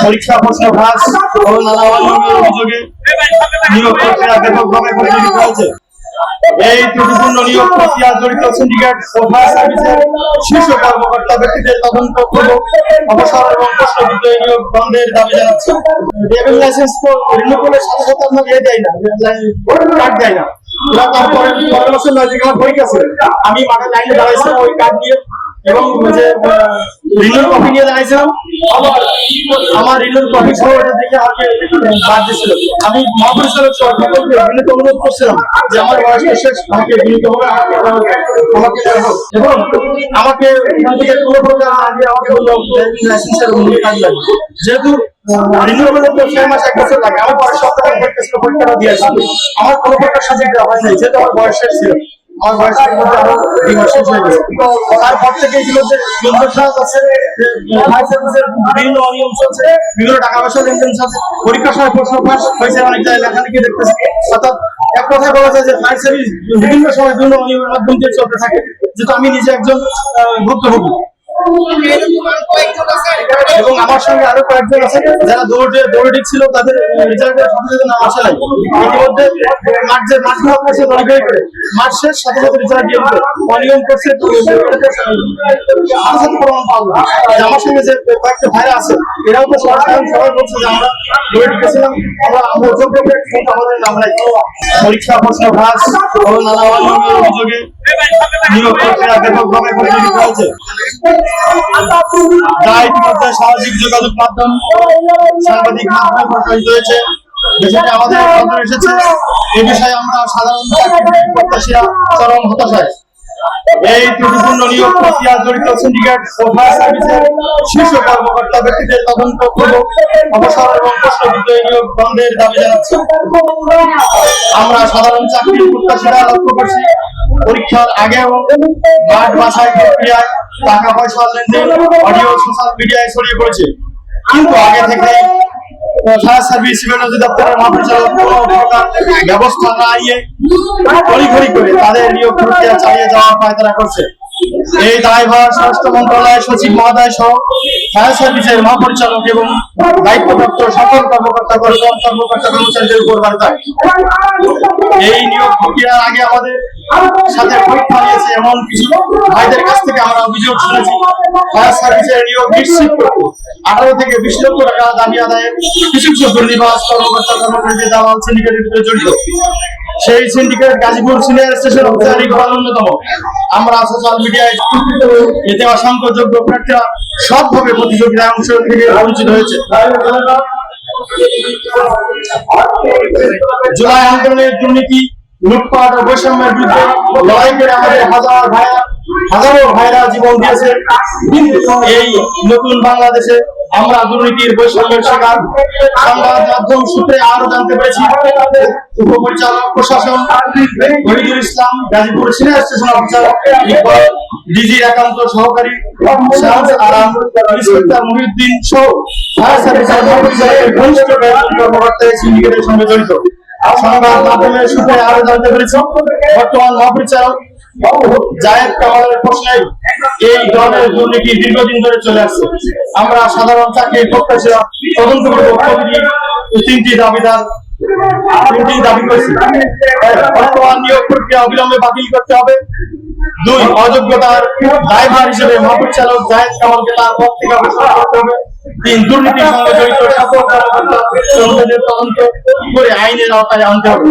পরীক্ষা প্রশ্ন ফাঁস ও নানা অনিয়মের অভিযোগে নিয়োগ প্রক্রিয়া ব্যাপকভাবে পরিচালিত হয়েছে। এই ত্রুটিপূর্ণ নিয়োগ প্রক্রিয়া জড়িত সিন্ডিকেট ও ফায়ার সার্ভিসের শীর্ষ কর্মকর্তা ব্যক্তিদের তদন্ত পূর্বক অবসর এবং প্রশ্নবিদ্ধ নিয়োগ বন্ধের দাবি জানাচ্ছে। ড্রাইভিং লাইসেন্স তো রিনিউ করলে সাথে সাথে আপনার দেয় না, কার্ড দেয় না। তারপরে বছর নয় থেকে আমার পরীক্ষা ছিল, আমি মাঠে লাইনে দাঁড়াইছিলাম ওই কার্ড নিয়ে এবং যে রিনিউর কপি নিয়ে দাঁড়াইছিলাম। আমার রিনিউর কপি সহ এটা দেখে আমাকে বাদ দিয়েছিল। আমি মহাপরিচালক বিনীত অনুরোধ করছিলাম যে আমার বয়সটা শেষ, আমাকে বিনীত হবে আমাকে এবং আমাকে এখান থেকে কোনো প্রকার আগে আমাকে বললো লাইসেন্সের কাজ লাগবে, যেহেতু রিনিউয়েবল তো 6 মাস 1 বছর লাগে। আমার পরের সপ্তাহে পরীক্ষাটা দিয়ে আসছি, আমার কোনো প্রকার সাজে দেওয়া হয় নাই, যেহেতু আমার বয়স শেষ ছিল। আমার বয়সের মধ্যে আরো 2 মাস শেষ হয়ে গেছে। তারপর থেকে এগুলো যে সাজ আছে, বিভিন্ন অনিয়ম চলছে, বিভিন্ন টাকা পয়সা লেনদেন চলছে, পরীক্ষার সময় প্রশ্ন ফাঁস হয়েছে, অনেক জায়গায় লেখালেখি দেখতেছি। অর্থাৎ এক কথায় বলা যায় যে ফায়ার সার্ভিস বিভিন্ন সময় বিভিন্ন অনিয়মের মাধ্যম দিয়ে চলতে থাকে, যেহেতু আমি নিজে একজন ভুক্তভোগী এবং আমার সঙ্গে আরো কয়েকজন আছে যারা দৌড়ে ছিল, তাদের রেজাল্টের সাথে নাম আসে নাই। ইতিমধ্যে মাঠ শেষ সাথে সাথে রেজাল্ট দিয়ে দিল, অনিয়ম করছে প্রমাণ পাবো। আমার সঙ্গে যে কয়েকটা ভাইরা আছে এরাও তো সবাই বলছে যে আমরা দৌড়ে গেছিলাম, আমরা আমাদের নাম নাই। পরীক্ষা প্রশ্ন ফাঁস ও নানা অনিয়মের অভিযোগে নিয়োগ প্রক্রিয়া ব্যাপকভাবে পরিচালিত হয়েছে। যা ইতিমধ্যে সামাজিক যোগাযোগ মাধ্যম সাংবাদিক মাধ্যমে প্রকাশিত হয়েছে, বিষয়টি আমাদের নজরে এসেছে। এ বিষয়ে আমরা সাধারণ প্রত্যাশীরা চরম হতাশায়। এই ত্রুটিপূর্ণ নিয়োগ প্রক্রিয়া জড়িত সিন্ডিকেট ও ফায়ার সার্ভিসের শীর্ষ কর্মকর্তা ব্যক্তিদের তদন্ত পূর্বক অবসর এবং প্রশ্নবিদ্ধ নিয়োগ বন্ধের দাবি জানাচ্ছি। আমরা সাধারণ চাকরির প্রত্যাশীরা লক্ষ্য করছি, পরীক্ষার আগেও মাঠ বাছাই প্রক্রিয়ায় টাকা পয়সা লেনদেন অডিও সোশ্যাল মিডিয়ায় ছড়িয়ে পড়েছে, কিন্তু আগে থেকে ফায়ার সার্ভিস সিভিল অধিদপ্তরের মহাপরিচালক কোনো প্রকার ব্যবস্থা না নিয়ে তড়িঘড়ি করে তাদের নিয়োগ প্রক্রিয়া চালিয়ে যাওয়ার পায়তারা করছে। এই দায়ভার স্বরাষ্ট্র মন্ত্রণালয়ের সচিব মহোদয় সহ ফায়ার সার্ভিসের মহাপরিচালক এবং দায়িত্বপ্রাপ্ত সকল কর্মকর্তা কর্মচারীদের উপর বার্তায়। এই নিয়োগ প্রক্রিয়ার আগে আমাদের সাথে পরীক্ষা নিয়েছে এমন কিছু ভাইদের কাছ থেকে আমরা অভিযোগ শুনেছি, ফায়ার সার্ভিসের নিয়োগ নিশ্চিত করতে 18 থেকে 20 লক্ষ টাকা দাবি আদায়ে কিছু কিছু দুর্নীতিবাজ কর্মকর্তা কর্মচারীদের দালাল সিন্ডিকেটের ভিতরে জড়িত। সেই syndicate Gazipur senior station officer অন্যতম। আমরা সোশ্যাল মিডিয়ায় এতে অসংখ্য যোগ্য প্রার্থীরা সবভাবে প্রতিযোগিতায় অংশ থেকে বঞ্চিত হয়েছে। জুলাই আন্দোলনের দুর্নীতি, লুটপাট ও বৈষম্যের বিরুদ্ধে লড়াই করে আমাদের হাজারো ভাইরা জীবন দিয়েছে, কিন্তু এই নতুন বাংলাদেশে আমরা দুর্নীতির বৈষম্যের শিকার। সংবাদ মাধ্যম সূত্রে আরো জানতে পেরেছি, উপপরিচালক প্রশাসন Shahidul Islam, Gazipur senior station officer Iqbal, ডিজির একান্ত সহকারী শামস আরাম, ইন্সপেক্টর মহিউদ্দিন সহ ফায়ার সার্ভিসের মহাপরিচালকের ঘনিষ্ঠ কর্মকর্তা সিন্ডিকেটের সঙ্গে জড়িত। সংবাদ মাধ্যমের সূত্রে আরো জানতে পেরেছি, বর্তমান মহাপরিচালক জায়েদ কামালের প্রশ্নে এই ধরনের দুর্নীতি দীর্ঘদিন ধরে চলে আসছে। আমরা সাধারণ চাকরির প্রত্যাশীরা তদন্ত পূর্বক তিনটি দাবি করেছি। বর্তমান নিয়োগ প্রক্রিয়া অবিলম্বে বাতিল করতে হবে। 2, অযোগ্যতার দায়ভার হিসেবে মহাপরিচালক জায়েদ কামালকে তার পদ থেকে অবসর করতে হবে। 3, দুর্নীতির সঙ্গে জড়িত সকল কর্মকর্তা তদন্ত করে আইনের আওতায় আনতে হবে।